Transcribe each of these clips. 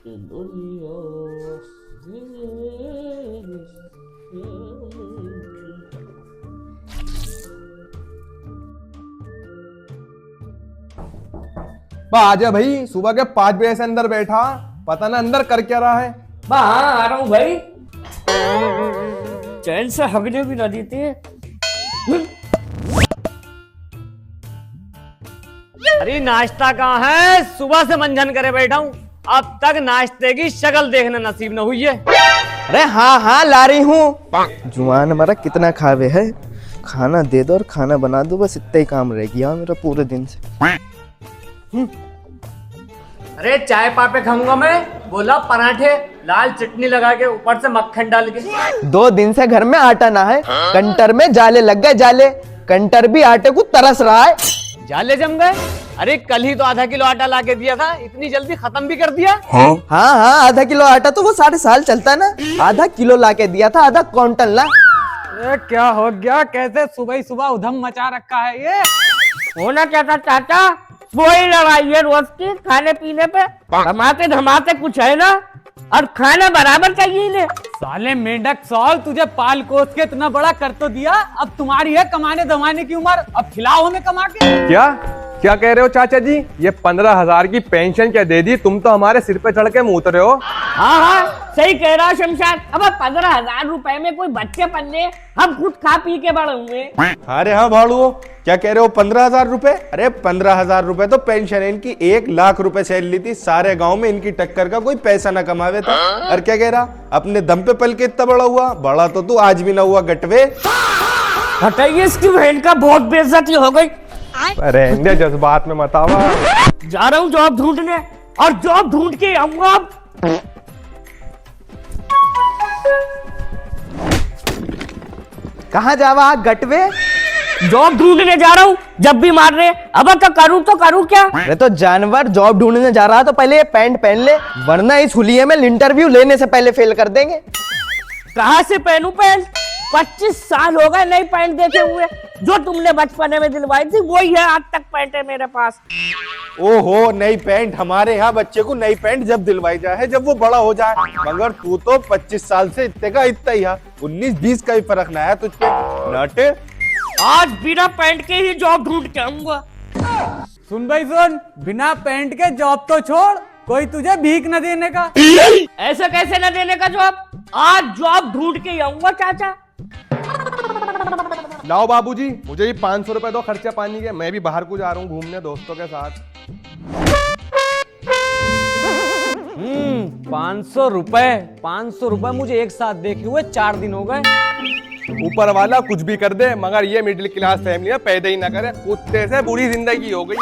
आजा भाई, सुबह के 5 बजे से अंदर बैठा, पता ना अंदर कर क्या रहा है। हाँ आ रहा हूँ भाई, चैन से हगने भी ना देते। अरे नाश्ता कहाँ है? सुबह से मंजन करे बैठा हूँ, अब तक नाश्ते की शक्ल देखने नसीब न हुई है। अरे हाँ ला रही हूँ। जुआन हमारा कितना खावे है, खाना दे दो और खाना बना दो, बस इतना ही काम रह गया मेरा पूरे दिन से। अरे चाय पापे खाऊंगा मैं, बोला पराठे लाल चटनी लगा के ऊपर से मक्खन डाल के। 2 दिन से घर में आटा ना है, कंटर में जाले लग गए, जाले कंटर भी आटे को तरस रहा है। जाले जम गए? अरे कल ही तो आधा किलो आटा ला के दिया था, इतनी जल्दी खत्म भी कर दिया? हाँ आधा किलो आटा तो वो 60 साल चलता है ना, आधा किलो ला के दिया था, आधा क्विंटल ना। अरे क्या हो गया, कैसे सुबह सुबह उधम मचा रखा है ये? होना क्या था चाचा, वही लड़ाई है रोज की खाने पीने पे, धमाते धमाते कुछ है ना, और खाना बराबर चाहिए इन्हें। साले मेंढक सॉल, तुझे पाल कोस के इतना बड़ा कर तो दिया, अब तुम्हारी है कमाने धमाने की उम्र, अब खिलाओ हमें कमा के। क्या कह रहे हो चाचा जी? ये 15,000 की पेंशन क्या दे दी? तुम तो हमारे सिर पे चढ़ के मुँह उतरे हो। हाँ सही कह रहा है शमशाद। अब 15,000 रुपए में कोई बच्चे पल्ले, हम खुद खा पी के बड़े हुए। अरे हाँ भाड़ुओ, क्या कह रहे हो? 15,000 रुपए? अरे 15,000 रुपए तो पेंशन है इनकी, 1 लाख रुपए सैलरी थी, सारे गांव में इनकी टक्कर का कोई पैसा ना कमावे था। और क्या कह रहा, अपने दम पे पल के इतना बड़ा हुआ? बड़ा तो तू आज भी ना हुआ गटवे। हटाइए इसकी बहन का, बहुत बेइज्जती हो गई। रहने जज्बात में मत आवा। जा रहा हूँ जॉब ढूंढने, और जॉब ढूंढ के आऊंगा। अब कहाँ जावा गटवे? जॉब ढूंढने जा रहा हूँ, जब भी मार रहे। अब तो करूँ क्या? अरे तो जानवर जॉब ढूंढने जा रहा है तो पहले ये पैंट पहन ले, वरना इस हुलिये में इंटरव्यू लेने से पहले फेल कर देंगे। कहाँ से पहनूं पैंट? 25 साल हो गए नई पैंट देखे हुए, जो तुमने बचपने में दिलवाई थी वही है आज तक पैंट है मेरे पास। ओहो, नई पैंट? हमारे यहाँ बच्चे को नई पैंट जब दिलवाई जाए, जब वो बड़ा हो जाए, मगर तू तो 25 साल से इतने का इतना ही है, 19-20 का भी फर्क ना है तुझ पे नाटे। आज बिना पैंट के ही जॉब ढूंढ के आऊंगा। सुन भाई सुन, बिना पैंट के जॉब तो छोड़, कोई तुझे भीख न देने का। ऐसे कैसे न देने का जॉब? आज जॉब ढूंढ के ही आऊंगा चाचा। लाओ बाबूजी, मुझे भी 500 रुपए दो खर्चा पानी के, मैं भी बाहर को जा रहा हूँ घूमने दोस्तों के साथ। 500 रुपए मुझे एक साथ देखे हुए 4 दिन हो गए। ऊपर वाला कुछ भी कर दे, मगर ये मिडिल क्लास फैमिली में पैदा ही ना करे, कुत्ते से बुरी जिंदगी हो गई।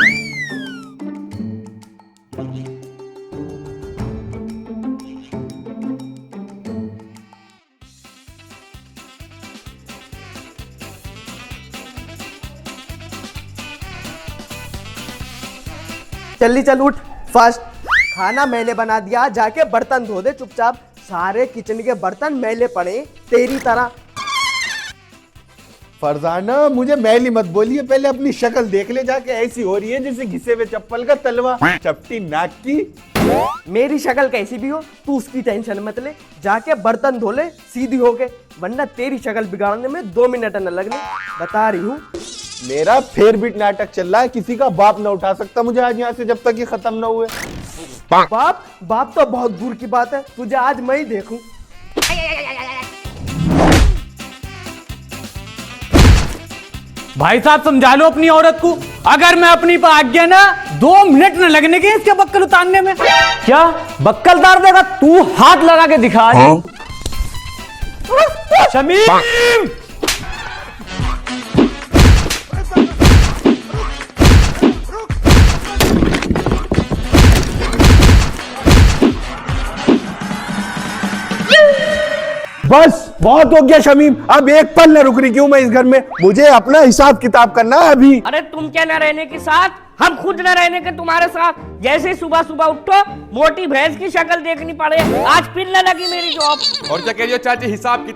जल्दी चल उठ फास्ट, खाना मैंने बना दिया, जाके बर्तन धो दे चुपचाप, सारे किचन के बर्तन मैले पड़े तेरी तरह। फरजाना, मुझे मैली मत बोलिए, पहले अपनी शक्ल देख ले जाके, ऐसी हो रही है जैसे घिसे हुए चप्पल का तलवा, चपटी नाक की। मेरी शक्ल कैसी भी हो तू उसकी टेंशन मत ले, जाके बर्तन धो ले सीधी होके, वरना तेरी शक्ल बिगाड़ने में 2 मिनट न लगने, बता रही हूँ। मेरा फेर बीट नाटक चल रहा है, किसी का बाप न उठा सकता मुझे आज यहाँ से जब तक ये खत्म न हुए। बाप तो बहुत दूर की बात है, तुझे आज मैं ही देखूं। भाई साहब समझा लो अपनी औरत को, अगर मैं अपनी पर आग गया ना 2 मिनट न लगने के इसके बक्कल उतारने में। क्या बक्कल उतार देगा? तू हाथ लगा के दिखा। शमीम, बस बहुत हो गया शमीम, अब एक पल न रुक रही क्यों मैं इस घर में, मुझे अपना हिसाब किताब करना है अभी। अरे तुम क्या न रहने के साथ, हम खुद न रहने के तुम्हारे साथ। जैसे सुबह सुबह उठो मोटी भैंस की शक्ल देखनी पड़े। आज फिर न लगी मेरी जॉब। और क्या कह रही हो चाची, हिसाब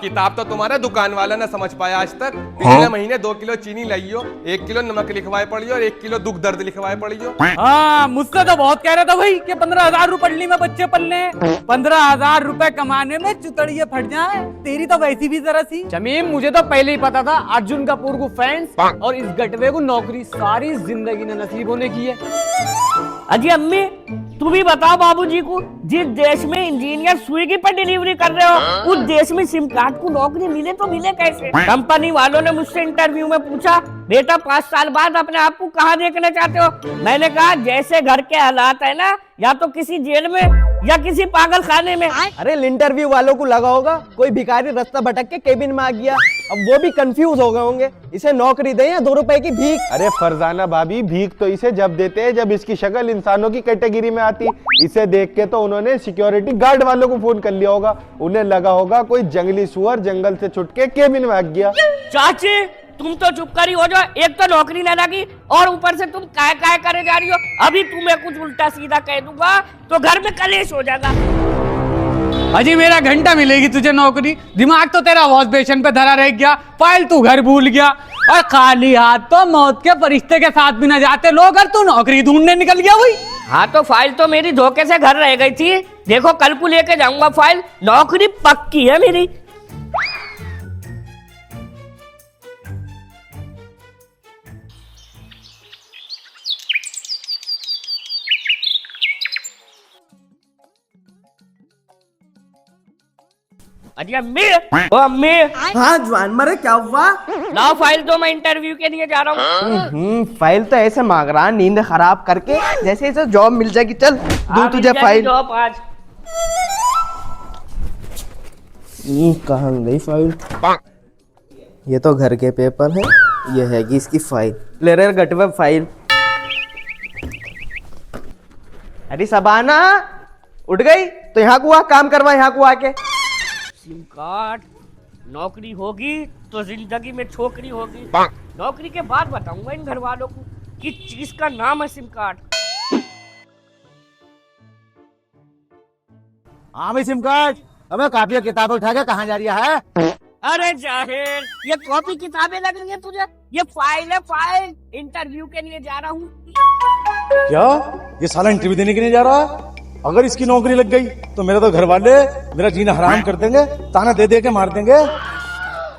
किताब तो तुम्हारा दुकान वाला ना समझ पाया आज तक। पिछले महीने 2 किलो चीनी लाइयो, 1 किलो नमक लिखवाए पड़ी और 1 किलो दुख दर्द लिखवाए पड़ी। हाँ, मुझसे तो बहुत कह रहा था भाई कि 15,000 रुपये में बच्चे पलने, 15,000 रुपए कमाने में चुतड़िए फट जाए। तेरी तो वैसी भी जरा सी। शमीम, मुझे तो पहले ही पता था अर्जुन कपूर को फैंस और इस गटवे को नौकरी सारी जिंदगी ने नसीब होने की है। अजी अम्मी, तुम ही बताओ बाबूजी को, जिस देश में इंजीनियर स्विगी पर डिलीवरी कर रहे हो उस देश में सिम कार्ड को नौकरी मिले तो मिले कैसे? कंपनी वालों ने मुझसे इंटरव्यू में पूछा, बेटा 5 साल बाद अपने आप को कहाँ देखना चाहते हो? मैंने कहा जैसे घर के हालात है ना, या तो किसी जेल में या किसी पागल खाने में। अरे इंटरव्यू वालों को लगा होगा कोई भिखारी रास्ता भटक के केबिन में आ गया, अब वो भी कंफ्यूज हो गए होंगे, इसे नौकरी दें या 2 रुपए की भीख। अरे फरजाना भाभी, भीख तो इसे जब देते हैं जब इसकी शक्ल इंसानों की कैटेगरी में आती। इसे देख के तो उन्होंने सिक्योरिटी गार्ड वालों को फोन कर लिया होगा। उन्हें लगा होगा कोई जंगली सुअर जंगल से छुट के केबिन में आ गया। चाची तुम तो चुप करी हो जाओ, एक तो नौकरी न लगी और ऊपर से तुम काय करे जा रही हो। अभी तुम्हें कुछ उल्टा सीधा कह दूंगा तो घर में कलेश हो जाएगा। अजी मेरा घंटा मिलेगी तुझे नौकरी, दिमाग तो तेरा वॉश बेसिन पे धरा रह गया, फाइल तू घर भूल गया और खाली हाथ तो मौत के फरिश्ते के साथ भी न जाते लोग, और तू नौकरी ढूंढने निकल गया हुई। हाँ तो फाइल तो मेरी धोखे से घर रह गई थी, देखो कल को लेके जाऊंगा फाइल, नौकरी पक्की है मेरी। अजी अम्मी, ओ अम्मी, हाँ जवान मरे, क्या हुआ? लाओ फाइल दो, मैं इंटरव्यू के लिए जा रहा हूँ। फाइल तो ऐसे मांग रहा, नींद खराब करके, जैसे इसे जॉब मिल जाएगी। चल दूं तुझे फाइल। जॉब आज कहाँ गई फाइल? ये तो घर के पेपर है, ये है कि इसकी फाइल। ले रे गटवे फाइल। अरे सबाना उठ गई तो यहाँ को आ, काम करवा यहाँ को आके। सिम कार्ड, नौकरी होगी तो जिंदगी में छोकरी होगी। नौकरी के बाद बताऊंगा इन घर वालों को किस चीज का नाम है सिम कार्ड। हाँ भाई सिम कार्ड, अबे कापी किताब उठा के कहाँ जा रही है? अरे जाहिल, ये कॉपी किताबें लग रही है तुझे? ये फाइल है फाइल, इंटरव्यू के लिए जा रहा हूँ। क्या ये साला इंटरव्यू देने के लिए जा रहा है? अगर इसकी नौकरी लग गई तो मेरे तो घर वाले मेरा जीना हराम कर देंगे, ताना दे दे के मार देंगे।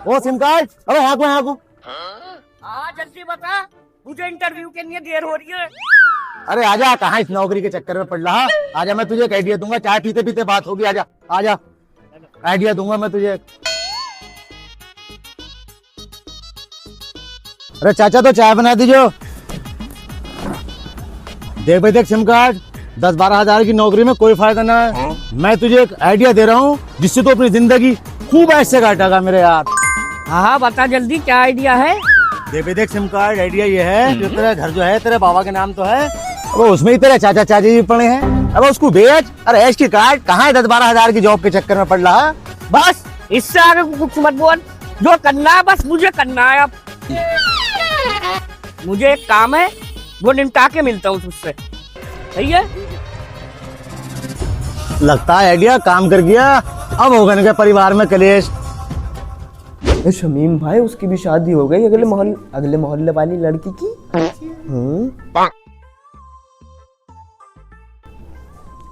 ओ सिम कार्ड, अबे यहाँ को जल्दी बता, मुझे इंटरव्यू के लिए देर हो रही है। अरे आजा, कहाँ इस नौकरी के चक्कर में पड़ रहा? आजा, मैं तुझे एक आइडिया दूंगा, चाय पीते पीते बात होगी। आजा आजा, आइडिया दूंगा मैं तुझे। अरे चाचा तो चाय बना दीजिए। देख भाई देख, सिम कार्ड 10-12 हजार की नौकरी में कोई फायदा ना है। मैं तुझे एक आइडिया दे रहा हूँ जिससे तू अपनी जिंदगी खूब ऐसे काटेगा मेरे यार। हाँ बता जल्दी, क्या आइडिया है? देख भाई देख, सिम कार्ड आइडिया ये है कि तेरा घर जो है तेरे बाबा के नाम तो है, अब उसमें ही तेरे चाचा चाची भी पड़े हैं, अब उसको बेच। अरे ऐश की कार्ड कहाँ है 10-12 हजार की जॉब के चक्कर में पड़ रहा। बस इससे आगे कुछ मत बोल, जो करना है बस मुझे करना है। अब मुझे एक काम है, वो निपटा के मिलता हूँ तुझसे, सही है? लगता है आइडिया काम कर गया। अब होगा ना परिवार में कलेश। शमीम भाई, उसकी भी शादी हो गई अगले मोहल्ले वाली लड़की की।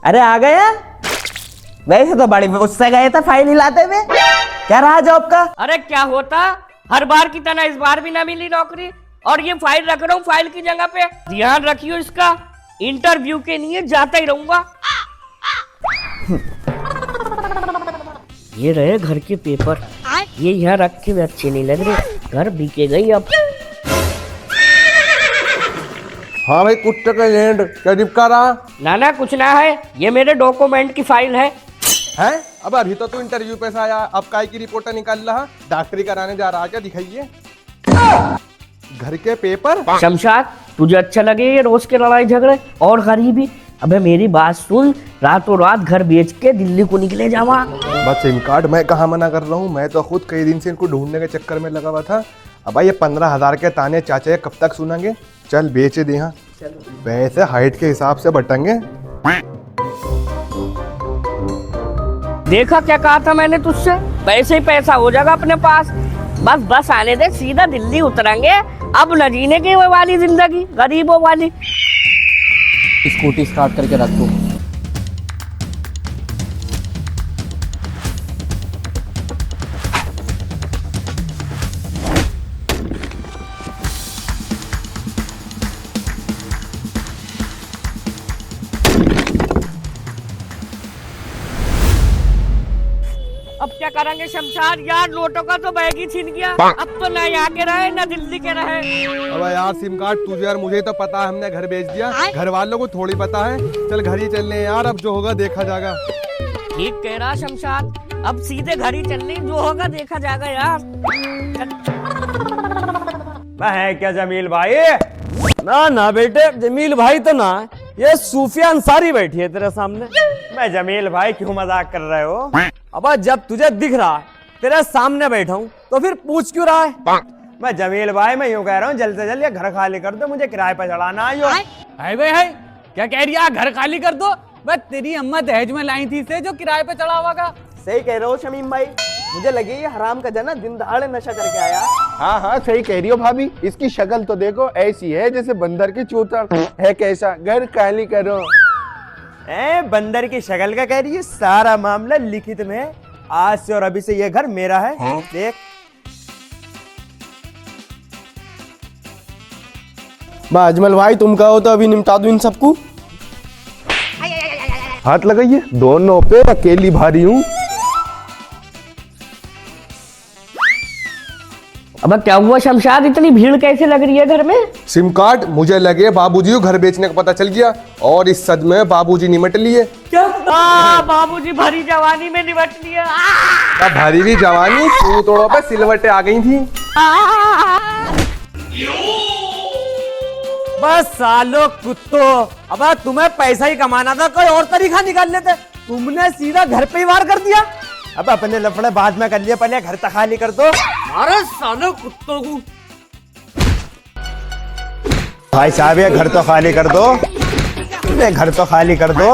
अरे आ गया? वैसे तो बड़ी उससे गए थे फाइल हिलाते हुए। क्या रहा जॉब का? अरे क्या होता, हर बार की तरह इस बार भी ना मिली नौकरी, और ये फाइल रख रहा हूँ फाइल की जगह पे। ध्यान रखियो इसका, इंटरव्यू के लिए जाता ही रहूंगा। ये रहे घर के पेपर, ये यहाँ रख के अच्छे नहीं लग रहे, घर बिके गई अब। हाँ भाई, कुत्ते का लैंड क्या चिपका रहा? ना कुछ ना है, ये मेरे डॉक्यूमेंट की फाइल है। हैं? अब अभी तो तू इंटरव्यू पे से आया, अब काय की रिपोर्टर निकाल रहा? डॉक्टरी कराने जा रहा क्या? दिखाइए घर के पेपर। शमशाद, तुझे अच्छा लगे ये रोज के लड़ाई झगड़े और गरीबी? अबे मेरी बात सुन, रातों रात घर बेच के दिल्ली को निकले जावा। बस सिम कार्ड मैं कहाँ मना कर रहा हूँ, मैं तो खुद कई दिन से इनको ढूंढने के चक्कर में लगा हुआ था। अब ये 15,000 के ताने चाचे कब तक सुनेंगे? चल बेचे दे। हाँ पैसे हाइट के हिसाब से बटेंगे। देखा क्या कहा था मैंने तुझसे, पैसे ही पैसा हो जाएगा अपने पास। बस आने दे, सीधा दिल्ली उतरेंगे। अब न जीने की वो वाली जिंदगी, गरीबों वाली। स्कूटी स्टार्ट करके रख दो। अब क्या करेंगे शमशाद यार, नोटों का तो बैग ही छीन गया। अब तो ना यहाँ के रहे ना दिल्ली के रहे। अब यार सिम कार्ड तुझे और मुझे तो पता है, हमने घर बेच दिया, घर वालों को थोड़ी पता है। चल घर ही चल रहे यार, अब जो होगा देखा जाएगा। ठीक कह रहा शमशाद, अब सीधे घर ही चलने, जो होगा देखा जाएगा यार। है क्या जमील भाई? ना ना बेटे, जमील भाई तो ना, ये सूफिया अंसारी बैठी है तेरे सामने। मैं जमील भाई क्यों मजाक कर रहे हो? अब जब तुझे दिख रहा है तेरे सामने बैठा हूँ तो फिर पूछ क्यों रहा है? मैं जमील भाई मैं यूँ कह रहा हूँ जल्द से जल्द ये घर खाली कर दो, मुझे किराए पर चढ़ाना आयो। है भाई है क्या कह रही है? घर खाली कर दो? मैं तेरी अम्मा दहेज में लाई थी से जो किराए पे चढ़ा हुआ का। सही कह रहे हो शमीम भाई, मुझे लगे ये हराम का जना दिन दहाड़े नशा करके आया। हाँ हाँ सही कह रही हो भाभी, इसकी शक्ल तो देखो ऐसी है जैसे बंदर की चूतड़ है। कैसा घर खाली करो? बंदर की शक्ल का कह रही है? सारा मामला लिखित में है, आज से और अभी से ये घर मेरा है। देख अजमल भाई तुम कहो तो अभी निपटा दूं इन सबको। हाथ लगाइए, दोनों पे अकेली भारी हूँ। अब क्या हुआ शमशाद, इतनी भीड़ कैसे लग रही है घर में? सिम कार्ड मुझे लगे बाबूजी को घर बेचने का पता चल गया और इस सदमे में बाबूजी निमट लिए। क्या? बाबूजी भरी जवानी में निपट लिए। अब भरी भी जवानी तोड़ों पे सिलवटें आ गई थी। बस सालो कुत्तो, अब तुम्हें पैसा ही कमाना था, कोई और तरीका निकाल लेते। तुमने सीधा घर पे ही वार कर दिया। अब अपने लफड़े बाद में कर लिए, पहले घर तक खाली कर दो। अरे सालो कुत्तों को। भाई साहब ये घर तो खाली कर दो, घर तो खाली कर दो।